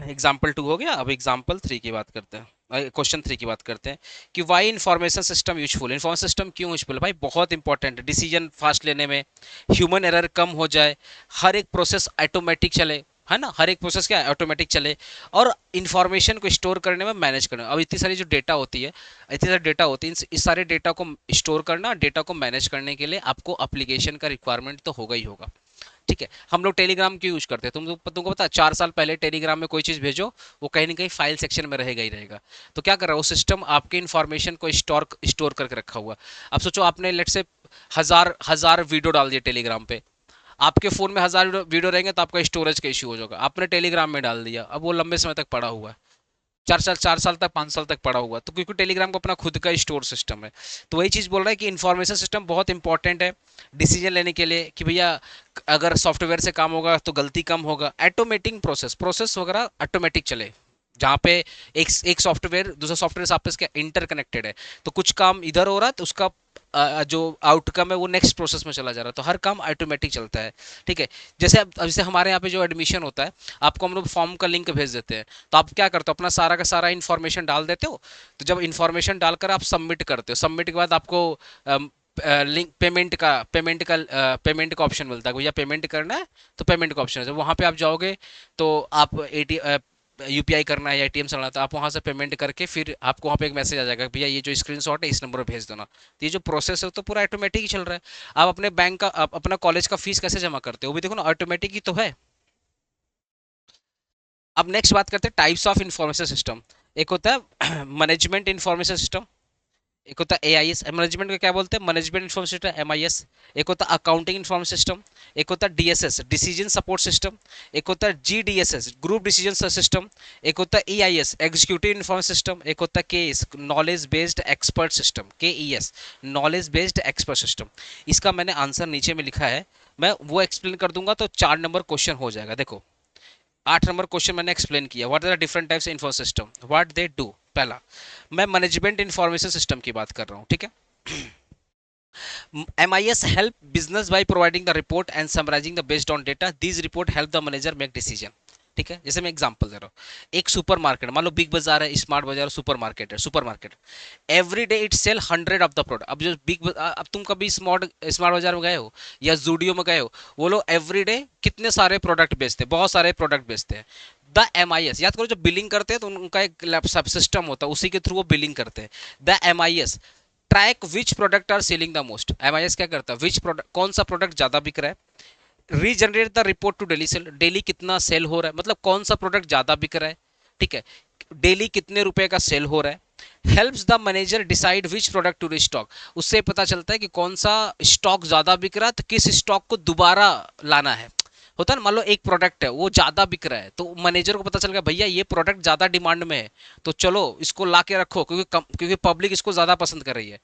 एग्जाम्पल 2 हो गया, अब एग्जाम्पल 3 की बात करते हैं, क्वेश्चन 3 की बात करते हैं कि why information system useful. Information system क्यों यूजफुल है भाई, बहुत इंपॉर्टेंट है डिसीजन फास्ट लेने में, ह्यूमन एरर कम हो जाए, हर एक प्रोसेस ऑटोमेटिक चले, है ना, हर एक प्रोसेस क्या ऑटोमेटिक चले, और इन्फॉर्मेशन को स्टोर करने में, मैनेज करने में। अब इतनी सारी जो डेटा होती है, इतनी सारी डेटा होती है, इस सारे डेटा को स्टोर करना, डेटा को मैनेज करने के लिए आपको एप्लीकेशन का रिक्वायरमेंट तो होगा ही होगा। ठीक है, हम लोग टेलीग्राम क्यों यूज करते हैं, तुमको पता है 4 साल पहले टेलीग्राम में कोई चीज भेजो वो कहीं ना कहीं फाइल सेक्शन में रहेगा ही रहेगा। तो क्या कर रहा है वो सिस्टम, आपके इन्फॉर्मेशन को स्टोर स्टोर करके रखा हुआ। अब सोचो आपने लेट से हजार हजार वीडियो डाल दिए टेलीग्राम पे, आपके फोन में हजार वीडियो रहेंगे तो आपका स्टोरेज का इश्यू हो जाएगा। आपने टेलीग्राम में डाल दिया, अब वो लंबे समय तक पड़ा हुआ है, 4 साल तक 5 साल तक पड़ा हुआ, तो क्योंकि टेलीग्राम को अपना खुद का स्टोर सिस्टम है। तो वही चीज़ बोल रहा है कि इंफॉर्मेशन सिस्टम बहुत इंपॉर्टेंट है डिसीजन लेने के लिए, कि भैया अगर सॉफ्टवेयर से काम होगा तो गलती कम होगा, ऑटोमेटिंग प्रोसेस वगैरह ऑटोमेटिक चले, जहाँ पे एक सॉफ्टवेयर दूसरा सॉफ्टवेयर से आपस के इंटरकनेक्टेड है, तो कुछ काम इधर हो रहा है तो उसका जो आउटकम है वो नेक्स्ट प्रोसेस में चला जा रहा है, तो हर काम ऑटोमेटिक चलता है। ठीक है, अब जैसे हमारे यहाँ पे जो एडमिशन होता है, आपको हम लोग फॉर्म का लिंक भेज देते हैं, तो आप क्या करते हो अपना सारा का सारा इन्फॉर्मेशन डाल देते हो। तो जब इन्फॉर्मेशन डालकर आप सबमिट करते हो, सबमिट के बाद आपको लिंक पेमेंट का ऑप्शन मिलता है, भैया पेमेंट करना है तो पेमेंट का ऑप्शन है, जब वहाँ पे आप जाओगे तो आप यूपीआई करना है या एटीएम चलाना है, तो आप वहाँ से पेमेंट करके फिर आपको वहाँ पे एक मैसेज आ जाएगा भैया ये जो स्क्रीनशॉट है इस नंबर पर भेज देना। तो ये जो प्रोसेस है तो पूरा ऑटोमेटिक ही चल रहा है। आप अपने बैंक का आप अपना कॉलेज का फीस कैसे जमा करते हो, वो भी देखो ना ऑटोमेटिक ही तो है। अब नेक्स्ट बात करते हैं टाइप्स ऑफ इंफॉर्मेशन सिस्टम। एक होता है मैनेजमेंट इंफॉर्मेशन सिस्टम, एक होता है एआईएस, मैनेजमेंट का क्या बोलते हैं, मैनेजमेंट इंफॉर्मेशन सिस्टम एमआईएस। एक होता है अकाउंटिंग इंफॉर्मेशन सिस्टम, एक होता है डीएसएस डिसीजन सपोर्ट सिस्टम, एक होता है जीडीएसएस ग्रुप डिसीजन सिस्टम, एक होता है ईआईएस एग्जीक्यूटिव इंफॉर्मेशन सिस्टम, एक होता है KS knowledge based expert system, KES knowledge based expert system. इसका मैंने आंसर नीचे में लिखा है, मैं वो एक्सप्लेन कर दूंगा तो 4 नंबर क्वेश्चन हो जाएगा। देखो 8 नंबर क्वेश्चन मैंने एक्सप्लेन किया, what are the different types info system, what they do. पहला, मैं मैनेजमेंट इंफॉर्मेशन सिस्टम की बात कर रहा हूँ, ठीक है। MIS help business by providing the report and summarizing the based on data. These report help the manager make decision. ठीक है, जैसे मैं एग्जांपल दे रहा हूँ, एक सुपर मार्केट मान लो बिग बाजार है, स्मार्ट बाजार, सुपर मार्केट है, super market every day it sell 100 of the product. अब जो अब तुम कभी स्मार्ट स्मार्ट बाजार में गए हो या जूडियो में गए हो, वो लोग एवरी डे कितने सारे प्रोडक्ट बेचते हैं, बहुत सारे प्रोडक्ट बेचते हैं। द MIS याद करो, जब बिलिंग करते हैं तो उनका एक सब सिस्टम होता है, उसी के थ्रू वो बिलिंग करते हैं। The MIS track which product are selling the most. MIS क्या करता है, विच प्रोडक्ट कौन सा प्रोडक्ट ज्यादा बिक रहा है, regenerate the report to daily sale, daily कितना सेल हो रहा है, मतलब कौन सा प्रोडक्ट ज्यादा बिक रहा है, ठीक है, डेली कितने रुपए का सेल हो रहा है। Helps the manager decide which product to restock, उससे पता चलता है कि कौन सा स्टॉक ज्यादा बिक रहा है तो किस स्टॉक को दोबारा लाना है। होता है ना, मान लो एक प्रोडक्ट है वो ज्यादा बिक रहा है, तो मैनेजर को पता चल गया भैया ये प्रोडक्ट ज्यादा डिमांड में है, तो चलो इसको ला के रखो, क्योंकि पब्लिक इसको ज्यादा पसंद कर रही है।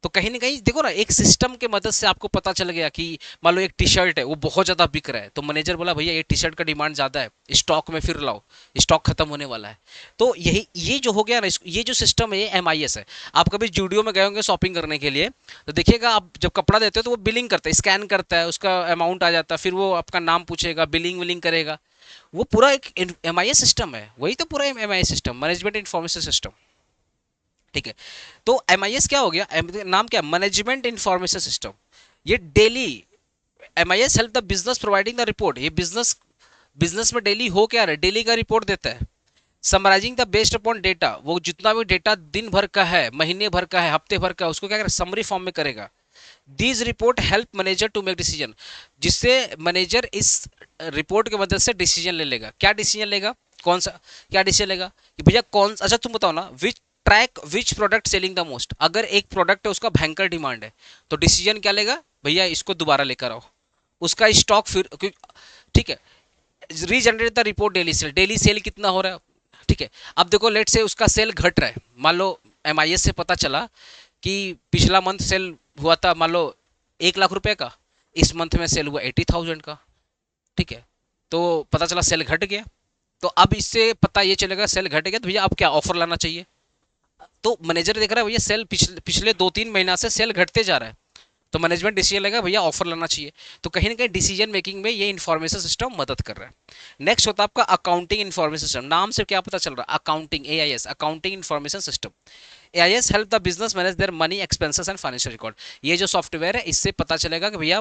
तो कहीं ना कहीं देखो ना, एक सिस्टम के मदद से आपको पता चल गया कि मान लो एक टी शर्ट है वो बहुत ज्यादा बिक रहा है, तो मैनेजर बोला भैया ये टी शर्ट का डिमांड ज्यादा है, स्टॉक में फिर लाओ, स्टॉक खत्म होने वाला है। तो यही ये जो हो गया ना, ये जो सिस्टम है ये MIS है। आप कभी जूडियो में गए होंगे शॉपिंग करने के लिए, तो देखिएगा आप जब कपड़ा देते हो तो वो बिलिंग करता है, स्कैन करता है, उसका अमाउंट आ जाता है, फिर वो आपका नाम पूछेगा, बिलिंग विलिंग करेगा। वो पूरा एक MIS सिस्टम है, वही तो पूरा MIS system, management information system. ठीक है, तो MIS क्या हो गया, नाम क्या, मैनेजमेंट इंफॉर्मेशन सिस्टम। ये daily MIS help the business providing the report, ये बिजनेस बिजनेस में डेली हो क्या रहा है, डेली का रिपोर्ट देता है। Summarising the based upon data, वो जितना भी डेटा दिन भर का है, महीने भर का है, हफ्ते भर का, उसको क्या करेगा, समरी फॉर्म में करेगा। These report help manager to make decision, जिससे मैनेजर इस रिपोर्ट की मदद से डिसीजन ले लेगा। क्या डिसीजन लेगा, कौन सा, क्या डिसीजन लेगा कि भैया कौन, अच्छा तुम बताओ ना, which track which product selling the most. अगर एक प्रोडक्ट है उसका भयंकर डिमांड है, तो डिसीजन क्या लेगा, भैया इसको दोबारा लेकर आओ, उसका स्टॉक फिर, ठीक है। Regenerate the report daily cell कितना हो रहा है, ठीक है। अब देखो लेट से उसका सेल घट रहा है, मान लो MIS से पता चला कि पिछला मंथ सेल हुआ था मान लो 1 लाख रुपए का, इस मंथ में सेल हुआ 80,000 का, ठीक है। तो पता चला सेल घट गया, तो अब इससे पता ये चलेगा सेल घट गया तो भैया अब क्या ऑफर लाना चाहिए। तो मैनेजर देख रहा है भैया सेल पिछले पिछले 2-3 महीना से सेल घटते जा रहा है, तो मैनेजमेंट डिसीजन लेगा भैया ऑफर लाना चाहिए। तो कहीं ना कहीं डिसीजन मेकिंग में ये इन्फॉर्मेशन सिस्टम मदद कर रहा है। नेक्स्ट होता है आपका अकाउंटिंग इन्फॉर्मेशन सिस्टम, नाम से क्या पता चल रहा है, accounting, AIS accounting information system. AIS help the business manage their money expenses and financial record. ये जो सॉफ्टवेयर है इससे पता चलेगा कि भैया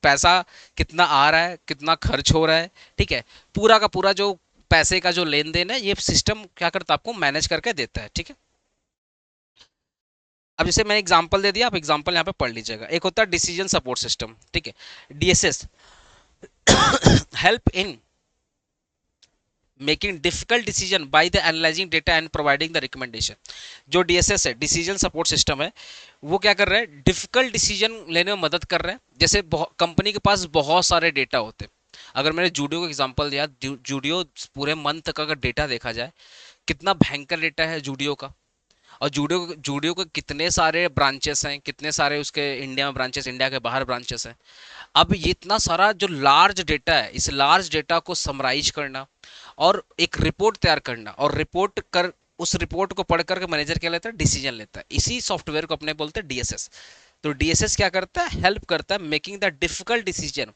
पैसा कितना आ रहा है, कितना खर्च हो रहा है, ठीक है। पूरा का पूरा जो पैसे का जो लेन देन है ये सिस्टम क्या करता है, आपको मैनेज करके देता है, ठीक है। अब जैसे मैंने एग्जांपल दे दिया, आप एग्जांपल यहाँ पे पढ़ लीजिएगा। एक होता है डिसीजन सपोर्ट सिस्टम, ठीक है, DSS, help in making difficult decision by the analysing data and providing the recommendation. जो डीएसएस है, डिसीजन सपोर्ट सिस्टम है, वो क्या कर रहा है, डिफिकल्ट डिसीजन लेने में मदद कर रहा है। जैसे कंपनी के पास बहुत सारे डेटा होते हैं। अगर मैंने जूडियो का एग्जांपल दिया, जूडियो पूरे मंथ का अगर डेटा देखा जाए, कितना भयंकर डेटा है जूडियो का। और जूडियो जूडियो के कितने सारे ब्रांचेस हैं, कितने सारे उसके इंडिया में ब्रांचेस, इंडिया के बाहर ब्रांचेस हैं। अब ये इतना सारा जो लार्ज डेटा है, इस लार्ज डेटा को समराइज करना और एक रिपोर्ट तैयार करना, और रिपोर्ट कर उस रिपोर्ट को पढ़ करके मैनेजर क्या लेता है, डिसीजन लेता है। इसी सॉफ्टवेयर को अपने बोलते हैं डीएसएस। तो डीएसएस क्या करता है, हेल्प करता है making the difficult decision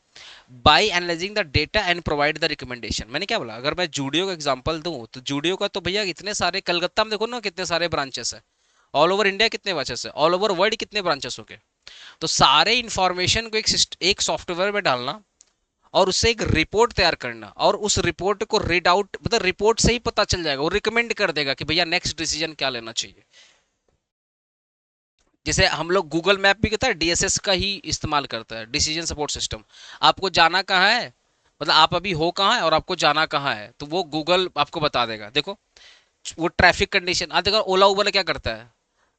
by analysing the data and provide the recommendation. मैंने क्या बोला, अगर मैं जूडियो का एग्जांपल दूं, तो जूडियो का तो भैया इतने सारे, कलकत्ता में देखो ना कितने सारे ब्रांचेस है, ऑल ओवर इंडिया कितने ब्रांचेस है, ऑल ओवर वर्ल्ड कितने ब्रांचेस हो गए। तो सारे इंफॉर्मेशन को एक सॉफ्टवेयर में डालना और उससे एक रिपोर्ट तैयार करना, और उस रिपोर्ट को रीड आउट, मतलब रिपोर्ट से ही पता चल जाएगा, वो रिकमेंड कर देगा कि भैया नेक्स्ट डिसीजन क्या लेना चाहिए। जैसे हम लोग गूगल मैप भी कहता है, डीएसएस का ही इस्तेमाल करता है, डिसीजन सपोर्ट सिस्टम। आपको जाना कहाँ है, मतलब आप अभी हो कहाँ है और आपको जाना कहाँ है, तो वो गूगल आपको बता देगा। देखो वो ट्रैफिक कंडीशन, आज देखो ओला उबर क्या करता है,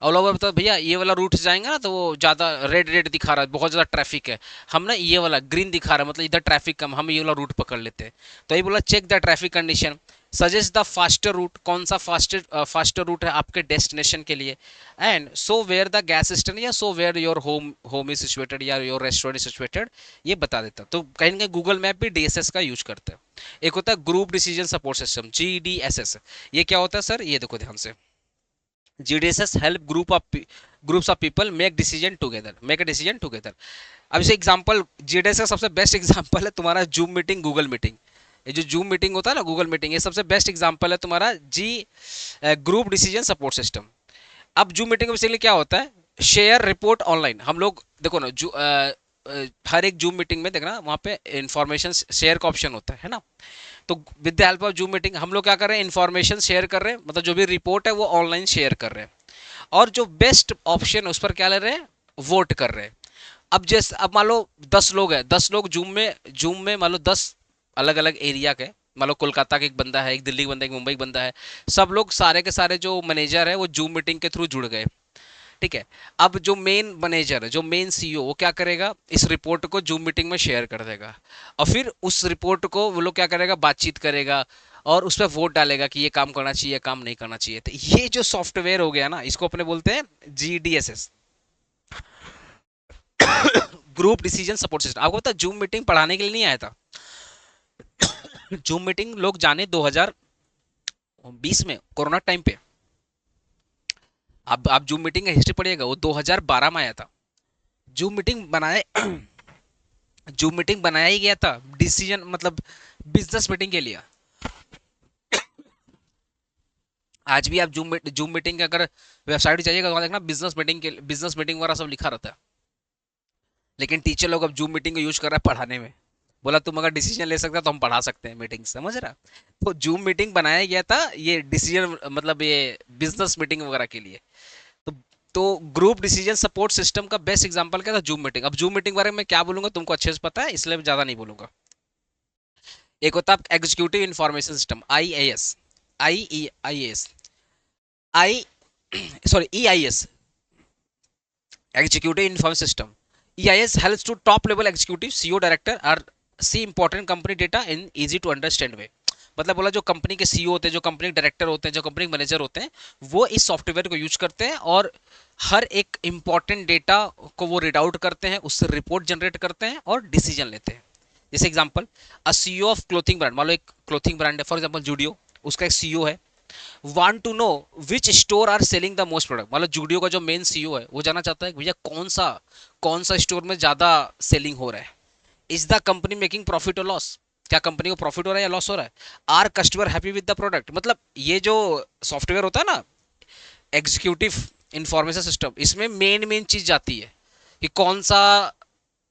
ओला उबर बता भैया ये वाला रूट से जाएंगे ना तो वो ज़्यादा रेड रेड दिखा रहा है, बहुत ज़्यादा ट्रैफिक है। हम ना ये वाला ग्रीन दिखा रहा है, मतलब इधर ट्रैफिक कम, हम ये वाला रूट पकड़ लेते हैं। तो ये बोला check the traffic condition, suggest the faster route, कौन सा फास्टर रूट है आपके डेस्टिनेशन के लिए, and so where the gas station, या so where your home is situated, या योर रेस्टोरेंट इज सिचुएटेड, ये बता देता। तो कहीं ना कहीं गूगल मैप भी डीएसएस का यूज करता है। एक होता है group decision support system, GDSS. ये क्या होता है सर, ये देखो ध्यान से, GDSS help groups of people make a decision together। अब इसे एग्जांपल, GDSS का सबसे बेस्ट एग्जांपल है तुम्हारा जूम मीटिंग, गूगल मीटिंग। ये जो जूम मीटिंग होता है ना, गूगल मीटिंग, ये सबसे बेस्ट एग्जांपल है तुम्हारा जी ग्रुप डिसीजन सपोर्ट सिस्टम। अब जूम मीटिंग में बेसिकली क्या होता है, शेयर रिपोर्ट ऑनलाइन। हम लोग देखो ना, हर एक जूम मीटिंग में देखना वहाँ पे इंफॉर्मेशन शेयर का ऑप्शन होता है ना। तो with the help of zoom meeting हम लोग क्या कर रहे हैं, इन्फॉर्मेशन शेयर कर रहे हैं, मतलब जो भी रिपोर्ट है वो ऑनलाइन शेयर कर रहे हैं, और जो बेस्ट ऑप्शन है उस पर क्या ले रहे हैं, वोट कर रहे हैं। अब जैसे अब मान लो 10 लोग हैं, 10 लोग जूम में मान लो 10 अलग अलग एरिया के, मान लो कोलकाता का एक बंदा है, एक दिल्ली का बंदा है, एक मुंबई का बंदा है, सब लोग सारे के सारे जो मैनेजर है वो जूम मीटिंग के थ्रू जुड़ गए, ठीक है। अब जो मेन मैनेजर है, जो मेन सीईओ, वो क्या करेगा, इस रिपोर्ट को जूम मीटिंग में शेयर कर देगा, और फिर उस रिपोर्ट को वो लोग क्या करेगा, बातचीत करेगा और उस पर वोट डालेगा कि ये काम करना चाहिए, काम नहीं करना चाहिए। तो ये जो सॉफ्टवेयर हो गया ना, इसको अपने बोलते हैं जीडीएसएस, ग्रुप डिसीजन सपोर्ट सिस्टम। आपको पता है जूम मीटिंग पढ़ाने के लिए नहीं आया था। जूम मीटिंग लोग जाने 2020 में कोरोना टाइम पे, आप जूम मीटिंग का हिस्ट्री पढ़िएगा, वो 2012 में आया था। जूम मीटिंग बनाया जूम मीटिंग बनाया ही गया था डिसीजन, मतलब बिजनेस मीटिंग के लिए। आज भी आप जूम मीटिंग के अगर वेबसाइट जाइएगा तो वहाँ देखना बिजनेस मीटिंग वगैरह सब लिखा रहता है। लेकिन टीचर लोग अब जूम मीटिंग को यूज कर रहा है पढ़ाने में। बोला तुम अगर डिसीजन ले सकते हो तो हम पढ़ा सकते हैं मीटिंग, समझ रहा। तो जूम मीटिंग बनाया गया था ये डिसीजन, मतलब ये बिजनेस मीटिंग वगैरह के लिए। तो तो ग्रुप डिसीजन सपोर्ट सिस्टम का बेस्ट एग्जांपल क्या था, जूम मीटिंग। अब जूम मीटिंग बारे में क्या बोलूंगा तुमको अच्छे से पता है, इसलिए मैं ज्यादा नहीं बोलूंगा। एक होता है executive information system, IAS, IEIS, I sorry EIS, executive information system. EIS helps to top level executive, CEO, director or see important company data in easy to understand way। मतलब बोला जो कंपनी के सीईओ होते हैं, जो company के director होते हैं, जो कंपनी के मैनेजर होते हैं, वो इस सॉफ्टवेयर को यूज करते हैं और हर एक इंपॉर्टेंट डेटा को वो रीड आउट करते हैं, उससे रिपोर्ट जनरेट करते हैं और डिसीजन लेते हैं। जैसे example, a CEO of clothing brand, मान लो एक क्लोथिंग ब्रांड है फॉर एग्जांपल जूडियो, उसका एक सीईओ है, want to know which store are selling the most product. मतलब जूडियो का जो मेन सीईओ है वो जानना चाहता है कि भैया कौन सा स्टोर में ज्यादा सेलिंग हो रहा है। Is the company making profit और लॉस, क्या कंपनी को प्रॉफिट हो रहा है या लॉस हो रहा है। Are customer happy with the product. मतलब ये जो सॉफ्टवेयर होता है ना, एग्जीक्यूटिव इंफॉर्मेशन सिस्टम, इसमें मेन चीज जाती है कि कौन सा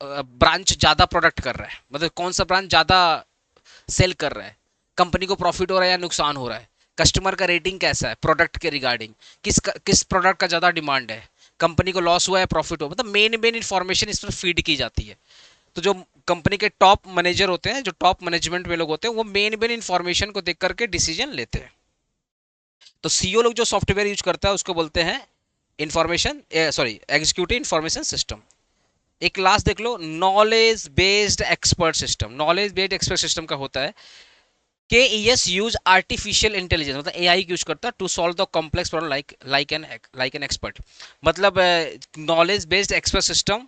ब्रांच ज्यादा प्रोडक्ट कर रहा है, मतलब कौन सा ब्रांच ज्यादा सेल कर रहा है, कंपनी को प्रॉफिट हो रहा है या नुकसान हो रहा है, कस्टमर का रेटिंग कैसा है प्रोडक्ट के रिगार्डिंग, किस प्रोडक्ट का ज़्यादा डिमांड है, कंपनी को लॉस हुआ है प्रॉफिट हुआ, मतलब मेन मेन इंफॉर्मेशन इस पर फीड की जाती है। तो जो कंपनी के टॉप मैनेजर होते हैं, जो टॉप मैनेजमेंट में लोग होते हैं, वो मेन मेन इंफॉर्मेशन को देख करके डिसीजन लेते हैं। तो सीईओ लोग जो सॉफ्टवेयर यूज करता है उसको बोलते हैं information, sorry, executive information system. एक क्लास देख लो, knowledge based expert system. Knowledge based expert system का होता है K ES use artificial intelligence, मतलब एआई यूज करता है to solve the complex problem like an expert. मतलब knowledge based expert system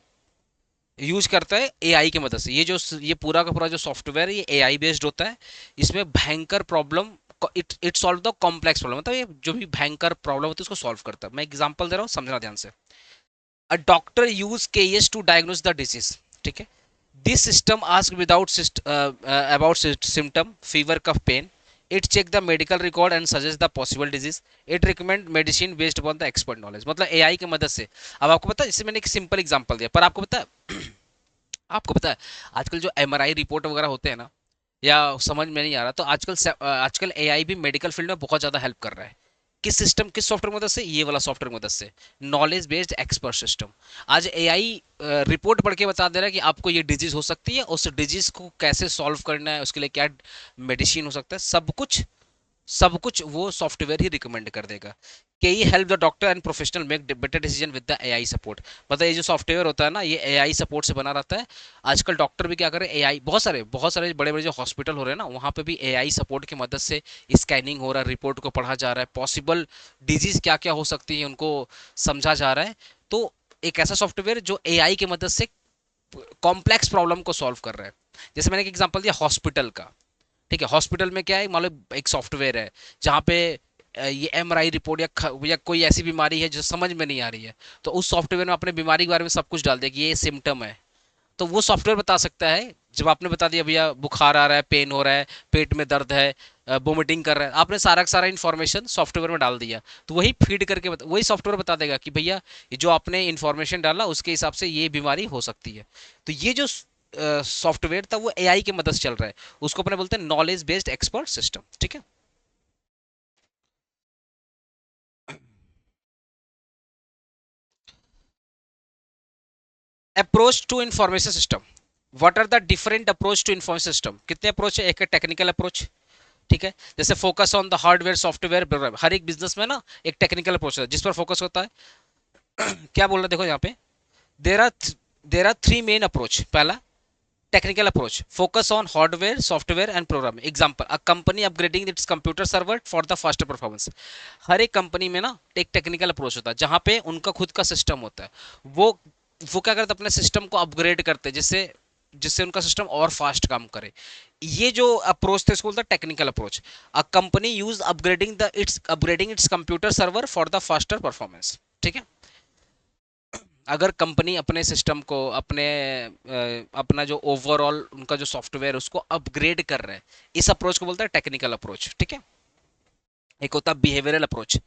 use करता है एआई की मदद से। ये पूरा का पूरा जो सॉफ्टवेयर ये एआई बेस्ड होता है। इसमें भयंकर problem, it solve the complex problem, मतलब ये जो भी भयंकर प्रॉब्लम होती है उसको सॉल्व करता है। मैं एग्जांपल दे रहा हूँ, समझना ध्यान से। A doctor use KS to diagnose the disease, ठीक है। This system ask without about symptom, fever, cough, pain. It check the medical record and suggest the possible disease. It recommend medicine based upon the expert knowledge. मतलब AI की मदद से, अब आपको पता है, इससे मैंने एक सिंपल एग्जांपल दिया, पर आपको पता है आजकल जो एमआरआई रिपोर्ट वगैरह होते हैं ना, या समझ में नहीं आ रहा, तो आजकल एआई भी मेडिकल फील्ड में बहुत ज़्यादा हेल्प कर रहा है। किस सिस्टम, किस सॉफ्टवेयर की मदद से? ये वाला सॉफ्टवेयर की मदद से, नॉलेज बेस्ड एक्सपर्ट सिस्टम। आज एआई रिपोर्ट पढ़ के बता दे रहा है कि आपको ये डिजीज हो सकती है, उस डिजीज को कैसे सॉल्व करना है, उसके लिए क्या मेडिसिन हो सकता है, सब कुछ वो सॉफ्टवेयर ही रिकमेंड कर देगा। के ही help the doctor and professional make better decision with the AI support. मतलब ये जो सॉफ्टवेयर होता है ना, ये एआई सपोर्ट से बना रहता है। आजकल डॉक्टर भी क्या कर रहे हैं, एआई, बहुत सारे बड़े बड़े जो हॉस्पिटल हो रहे हैं ना, वहाँ पे भी एआई सपोर्ट की मदद से स्कैनिंग हो रहा है, रिपोर्ट को पढ़ा जा रहा है, पॉसिबल डिजीज क्या क्या हो सकती है उनको समझा जा रहा है। तो एक ऐसा सॉफ्टवेयर जो एआई की मदद से कॉम्प्लेक्स प्रॉब्लम को सॉल्व कर रहा है। जैसे मैंने एक एग्जांपल दिया हॉस्पिटल का, ठीक है। हॉस्पिटल में क्या है, मान लो एक सॉफ्टवेयर है जहाँ पे ये एमआरआई रिपोर्ट या कोई ऐसी बीमारी है जो समझ में नहीं आ रही है, तो उस सॉफ्टवेयर में अपने बीमारी के बारे में सब कुछ डाल दिया कि ये सिम्टम है। तो वो सॉफ्टवेयर बता सकता है, जब आपने बता दिया भैया बुखार आ रहा है, पेन हो रहा है, पेट में दर्द है, वोमिटिंग कर रहा है, आपने सारा का सारा इन्फॉर्मेशन सॉफ्टवेयर में डाल दिया, तो वही फीड करके वही सॉफ्टवेयर बता देगा कि भैया ये जो आपने इन्फॉर्मेशन डाला उसके हिसाब से ये बीमारी हो सकती है। तो ये जो सॉफ्टवेयर था वो एआई की मदद से चल रहा है, उसको अपने बोलते हैं नॉलेज बेस्ड एक्सपर्ट सिस्टम, ठीक है। Approach to information system. What are the different approach to information system? कितने अप्रोच है? एक है टेक्निकल अप्रोच, ठीक है। जैसे focus on the hardware software program, हर एक बिजनेस में ना एक टेक्निकल अप्रोच है जिस पर फोकस होता है। क्या बोल रहे देखो यहाँ पे, there are there are three main approach. पहला technical approach, focus on hardware software and program. Example, a company upgrading its computer server for the faster performance. हर एक कंपनी में ना एक टेक्निकल अप्रोच होता है जहां पे उनका खुद का सिस्टम होता है। वो वो क्या करते हैं, अपने सिस्टम को अपग्रेड करते हैं जिससे जिससे उनका सिस्टम और फास्ट काम करे। ये जो अप्रोच थे इसको बोलते हैं technical approach. A company use upgrading its computer server for the faster performance, ठीक है। अगर कंपनी अपने सिस्टम को अपना जो ओवरऑल उनका जो सॉफ्टवेयर उसको अपग्रेड कर रहे हैं, इस अप्रोच को बोलते हैं टेक्निकल अप्रोच, ठीक है। एक होता है behavioural approach,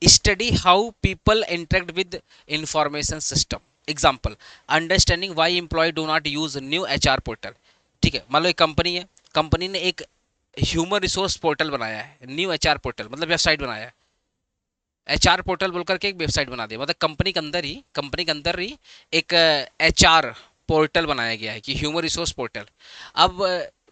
study how people interact with information system. Example, understanding why employ do not use new HR portal, ठीक है। मान लो एक कंपनी है, कंपनी ने एक ह्यूमन रिसोर्स पोर्टल बनाया है, न्यू एचआर पोर्टल मतलब वेबसाइट बनाया है। एचआर पोर्टल बोलकर के एक वेबसाइट बना दिया, मतलब कंपनी के अंदर ही एक एचआर पोर्टल बनाया गया है कि ह्यूमन रिसोर्स पोर्टल। अब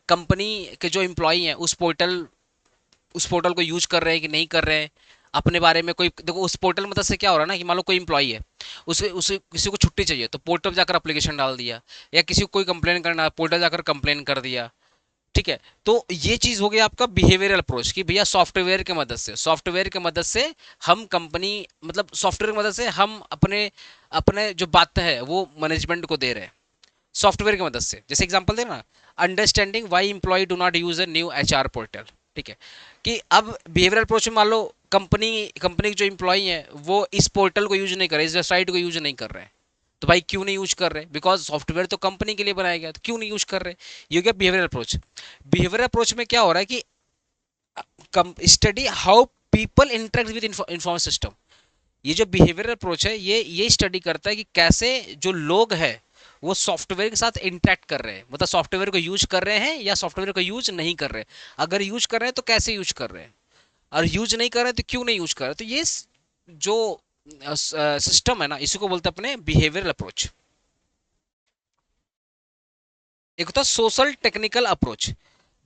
कंपनी के जो एम्प्लॉई हैं उस पोर्टल को यूज कर रहे हैं कि नहीं कर रहे हैं, अपने बारे में कोई देखो, उस पोर्टल मदद से क्या हो रहा है ना कि मान लो कोई एम्प्लॉई है, उसे उसे किसी को छुट्टी चाहिए तो पोर्टल पर जाकर अप्लीकेशन डाल दिया, या किसी को कोई कंप्लेन करना पोर्टल जाकर कंप्लेन कर दिया, ठीक है। तो ये चीज हो गया आपका बिहेवियरल अप्रोच कि भैया सॉफ्टवेयर की मदद से हम कंपनी, मतलब सॉफ्टवेयर की मदद से हम अपने अपने जो बात है वो मैनेजमेंट को दे रहे हैं सॉफ्टवेयर की मदद से। जैसे एग्जांपल देना, understanding why employ do not use a new HR portal, ठीक है। कि अब बिहेवियरल अप्रोच में मान लो कंपनी के जो एम्प्लॉय हैं वो इस पोर्टल को यूज नहीं कर रहे, इस वेबसाइट को यूज नहीं कर रहे हैं, तो भाई क्यों नहीं यूज कर रहे? बिकॉज सॉफ्टवेयर तो कंपनी के लिए बनाया गया, तो क्यों नहीं यूज कर रहे? ये हो गया बिहेवियरल अप्रोच। बिहेवियरल अप्रोच में क्या हो रहा है कि study how people interact with information system. ये जो बिहेवियरल अप्रोच है ये स्टडी करता है कि कैसे जो लोग हैं वो सॉफ्टवेयर के साथ इंटरेक्ट कर रहे हैं, मतलब सॉफ्टवेयर को यूज कर रहे हैं या सॉफ्टवेयर को यूज नहीं कर रहे हैं। अगर यूज कर रहे हैं तो कैसे यूज कर रहे हैं, और यूज नहीं कर रहे हैं तो क्यों नहीं यूज कर रहे हैं। तो ये जो सिस्टम है ना, इसी को बोलते हैं अपने बिहेवियरल अप्रोच। एक होता है social technical approach,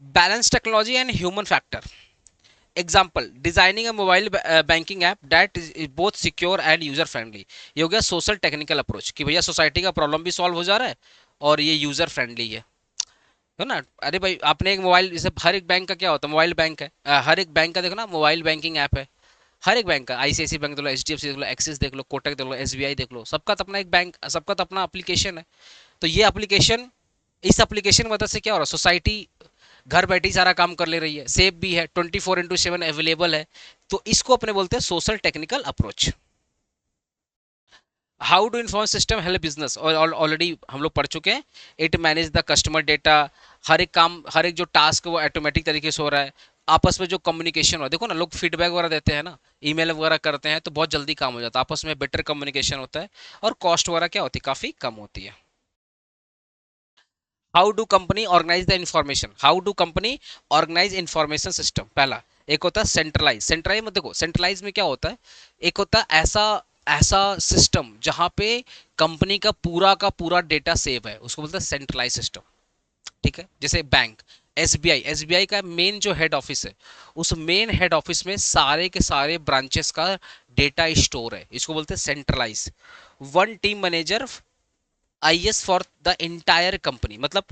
balance technology and human factor. Example, designing a mobile banking app that is both secure and user friendly. ये हो गया सोशल टेक्निकल अप्रोच कि भैया सोसाइटी का प्रॉब्लम भी सॉल्व हो जा रहा है और ये यूजर फ्रेंडली है ना। अरे भाई आपने एक मोबाइल, जैसे हर एक बैंक का क्या होता है, मोबाइल बैंक है, हर एक बैंक का देखो ना मोबाइल बैंकिंग ऐप है। हर एक बैंक का, आईसीआईसी बैंक देख लो, एचडीएफसी देख लो, एक्सिस देख लो, कोटक देख लो, एसबीआई देख लो, सबका तो अपना एक बैंक, सबका तो अपना एप्लीकेशन है। तो ये एप्लीकेशन, इस एप्लीकेशन की मदद से क्या हो रहा है, सोसाइटी घर बैठे ही सारा काम कर ले रही है, सेफ भी है, 24/7 अवेलेबल है। तो इसको अपने बोलते हैं social technical approach. How do inform system help business, और ऑलरेडी हम लोग पढ़ चुके हैं। It manage the customer data, हर एक काम, हर एक जो टास्क वो ऑटोमेटिक तरीके से हो रहा है। आपस में जो कम्युनिकेशन हो रहा है, देखो ना लोग फीडबैक वगैरह देते हैं ना, ईमेल वगैरह करते हैं, तो बहुत जल्दी काम हो जाता है, आपस में बेटर कम्युनिकेशन होता है, और कॉस्ट वगैरह क्या होती है, काफ़ी कम होती है। How do company organise the information, how do company organise information system. पहला, एक होता है सेंट्रलाइज, सेंट्रलाइज में देखो, सेंट्रलाइज में क्या होता है, एक होता है ऐसा ऐसा सिस्टम जहां पे कंपनी का पूरा डेटा सेव है, उसको बोलते हैं सेंट्रलाइज सिस्टम। ठीक है, जैसे बैंक, एसबीआई, एसबीआई का मेन जो हेड ऑफिस है, उस मेन हेड ऑफिस में सारे के सारे ब्रांचेस का डेटा स्टोर है, इसको बोलते हैं centralise. One team manager is for the entire company, मतलब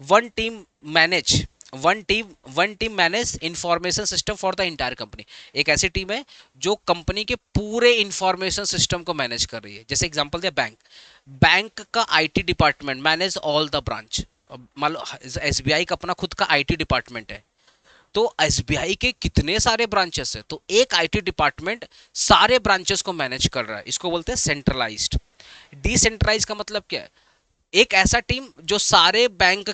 one team manage one team manage information system for the entire company. एक ऐसी टीम है जो कंपनी के पूरे इंफॉर्मेशन सिस्टम को मैनेज कर रही है। जैसे एग्जांपल दिया, बैंक, बैंक का IT department manage all the branch. मान लो एसबीआई का अपना खुद का आईटी डिपार्टमेंट है, तो एसबीआई के कितने सारे ब्रांचेस है, तो एक आईटी डिपार्टमेंट सारे ब्रांचेस को मैनेज कर रहा है, इसको बोलते हैं सेंट्रलाइज्ड। डिसेंट्रलाइज का मतलब क्या है, एक ऐसा टीम जो सारे बैंक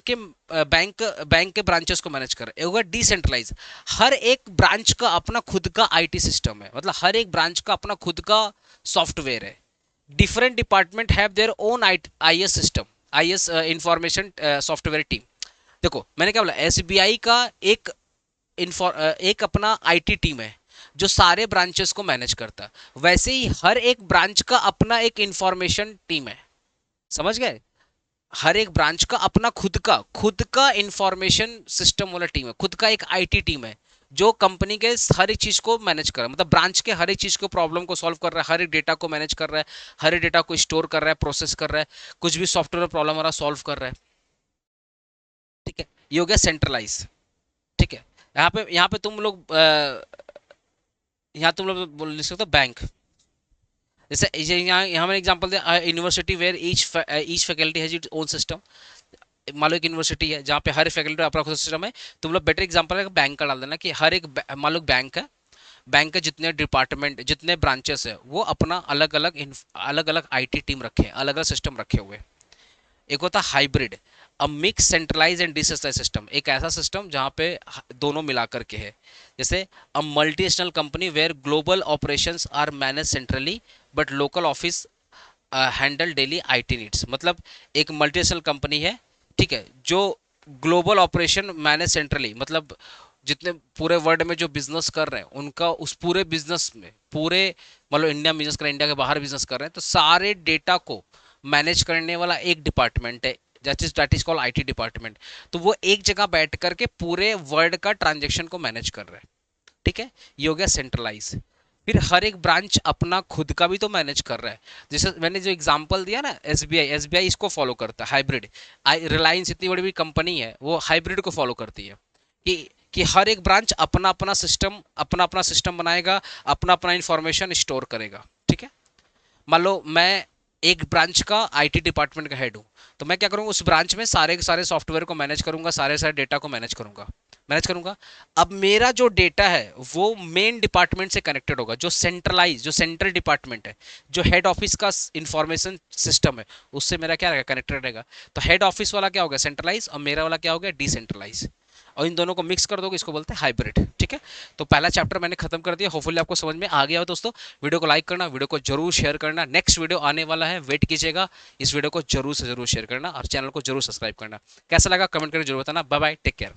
के ब्रांचेस को मैनेज कर रहा है, डिसेंट्रलाइज। हर एक ब्रांच का अपना खुद का आईटी सिस्टम है, मतलब हर एक ब्रांच का अपना खुद का सॉफ्टवेयर है। Different department have their own IS system, IS information software team. देखो मैंने क्या बोला, एसबीआई का एक एक अपना आईटी टीम है जो सारे ब्रांचेस को मैनेज करता है, वैसे ही हर एक ब्रांच का अपना एक इंफॉर्मेशन टीम है। समझ गए, हर एक ब्रांच का अपना खुद का इंफॉर्मेशन सिस्टम वाला टीम है, खुद का एक आईटी टीम है जो कंपनी के हर एक चीज को मैनेज कर रहा है, मतलब ब्रांच के हर एक चीज को, प्रॉब्लम को सॉल्व कर रहा है, हर एक डेटा को मैनेज कर रहा है, हर एक डेटा को स्टोर कर रहा है, प्रोसेस कर रहा है, कुछ भी सॉफ्टवेयर प्रॉब्लम आ रहा है सॉल्व कर रहा है। ठीक है, ये हो गया सेंट्रलाइज। ठीक है, यहाँ पे तुम लोग यहाँ तुम लोग बोल लिख सकते हो बैंक। जैसे यहाँ यहाँ मैंने एग्जांपल दिया, university where each faculty has its own system. मान लो एक यूनिवर्सिटी है जहाँ पे हर फैकल्टी अपना खुद सिस्टम है। तुम लोग बेटर एग्जांपल है बैंक का डाल देना कि हर एक मान लो बैंक है, बैंक के जितने डिपार्टमेंट, जितने ब्रांचेस है, वो अपना अलग अलग आईटी टीम रखे हैं, अलग अलग सिस्टम रखे हुए। एक होता है hybrid, a mix centralise and decentralise system, एक ऐसा सिस्टम जहाँ पे दोनों मिला करके है। जैसे a multinational company where global operations are manage centrally but local office handle daily IT needs. मतलब एक मल्टीनेशनल कंपनी है, ठीक है, जो ग्लोबल ऑपरेशन मैनेज सेंट्रली, मतलब जितने पूरे वर्ल्ड में जो बिजनेस कर रहे हैं उनका उस पूरे बिजनेस में, पूरे मतलब इंडिया बिजनेस कर रहे हैं, इंडिया के बाहर बिजनेस कर रहे हैं, तो सारे डेटा को मैनेज करने वाला एक डिपार्टमेंट है, that is called IT department. तो वो एक जगह बैठ करके पूरे वर्ल्ड का ट्रांजेक्शन को मैनेज कर रहा है। ठीक है, ये हो गया सेंट्रलाइज। फिर हर एक ब्रांच अपना खुद का भी तो मैनेज कर रहा है। जैसे मैंने जो एग्जांपल दिया ना, एसबीआई, एसबीआई इसको फॉलो करता है, हाइब्रिड। रिलायंस इतनी बड़ी बड़ी कंपनी है, वो हाइब्रिड को फॉलो करती है कि हर एक ब्रांच अपना अपना सिस्टम बनाएगा, अपना अपना इंफॉर्मेशन स्टोर करेगा। ठीक है, मान लो मैं एक ब्रांच का आईटी डिपार्टमेंट का हेड हूँ, तो मैं क्या करूँगा, उस ब्रांच में सारे के सारे सॉफ्टवेयर को मैनेज करूंगा, सारे सारे डेटा को मैनेज करूंगा। अब मेरा जो डेटा है वो मेन डिपार्टमेंट से कनेक्टेड होगा, जो सेंट्रल डिपार्टमेंट है, जो हेड ऑफिस का इंफॉर्मेशन सिस्टम है, उससे मेरा क्या रहेगा, कनेक्टेड रहेगा। तो हेड ऑफिस वाला क्या होगा, सेंट्रलाइज, और मेरा वाला क्या हो गया, डिसेंट्रलाइज। और इन दोनों को मिक्स कर दोगे, इसको बोलते हैं हाइब्रिड। ठीक है, तो पहला चैप्टर मैंने खत्म कर दिया, होपफुली आपको समझ में आ गया हो दोस्तों। वीडियो को लाइक करना, वीडियो को जरूर शेयर करना, नेक्स्ट वीडियो आने वाला है, वेट कीजिएगा। इस वीडियो को जरूर से जरूर शेयर करना और चैनल को जरूर सब्सक्राइब करना। कैसा लगा कमेंट करके जरूर बताना। Bye bye, take care.